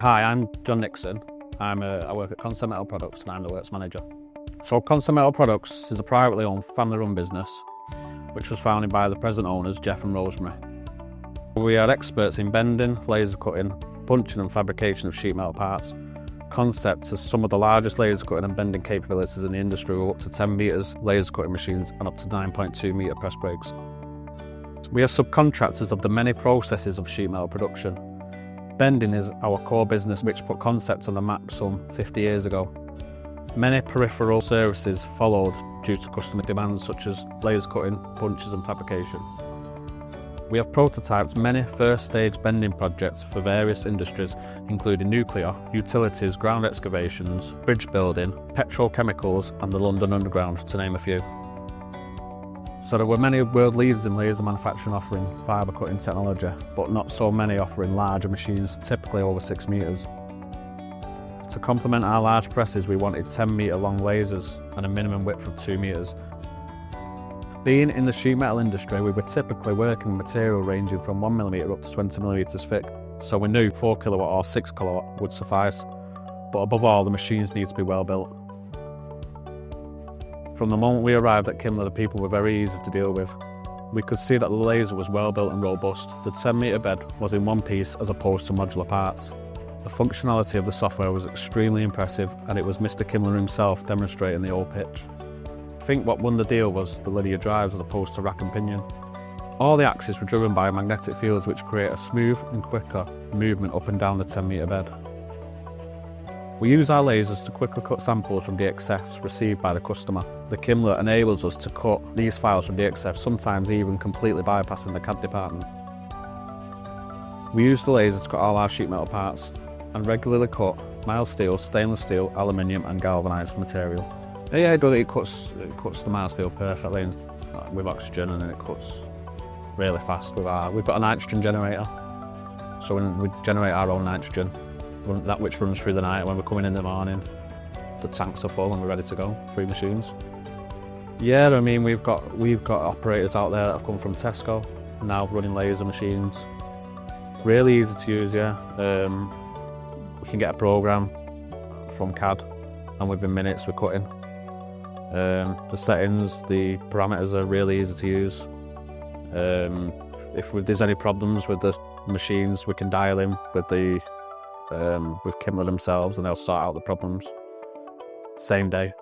Hi, I'm Nixon. I work at Concept Metal Products and I'm the works manager. So Concept Metal Products is a privately owned, family-run business which was founded by the present owners, Jeff and Rosemary. We are experts in bending, laser cutting, punching and fabrication of sheet metal parts. Concept has some of the largest laser cutting and bending capabilities in the industry, with up to 10 metres laser cutting machines and up to 9.2 metre press brakes. We are subcontractors of the many processes of sheet metal production. Bending is our core business, which put Concept on the map some 50 years ago. Many peripheral services followed due to customer demands such as laser cutting, punches and fabrication. We have prototyped many first-stage bending projects for various industries, including nuclear, utilities, ground excavations, bridge building, petrochemicals and the London Underground, to name a few. So there were many world leaders in laser manufacturing offering fibre cutting technology, but not so many offering larger machines, typically over 6 metres. To complement our large presses, we wanted 10 metre long lasers and a minimum width of 2 metres. Being in the sheet metal industry, we were typically working with material ranging from 1mm up to 20mm thick, so we knew 4 kilowatt or 6 kilowatt would suffice, but above all the machines need to be well built. From the moment we arrived at Kimla, the people were very easy to deal with. We could see that the laser was well built and robust. The 10 metre bed was in one piece as opposed to modular parts. The functionality of the software was extremely impressive, and it was Mr. Kimla himself demonstrating the old pitch. I think what won the deal was the linear drives as opposed to rack and pinion. All the axes were driven by magnetic fields which create a smooth and quicker movement up and down the 10 metre bed. We use our lasers to quickly cut samples from DXFs received by the customer. The Kimla enables us to cut these files from DXF, sometimes even completely bypassing the CAD department. We use the laser to cut all our sheet metal parts and regularly cut mild steel, stainless steel, aluminium and galvanised material. Yeah, it cuts the mild steel perfectly with oxygen, and it cuts really fast with we've got a nitrogen generator, so when we generate our own nitrogen, that which runs through the night. When we're coming in the morning, the tanks are full and we're ready to go. 3 machines. Yeah, I mean we've got operators out there that have come from Tesco now running laser machines. Really easy to use, yeah. We can get a program from CAD, and within minutes we're cutting. The settings, the parameters are really easy to use. If there's any problems with the machines, we can dial in with Kimla themselves and they'll sort out the problems same day.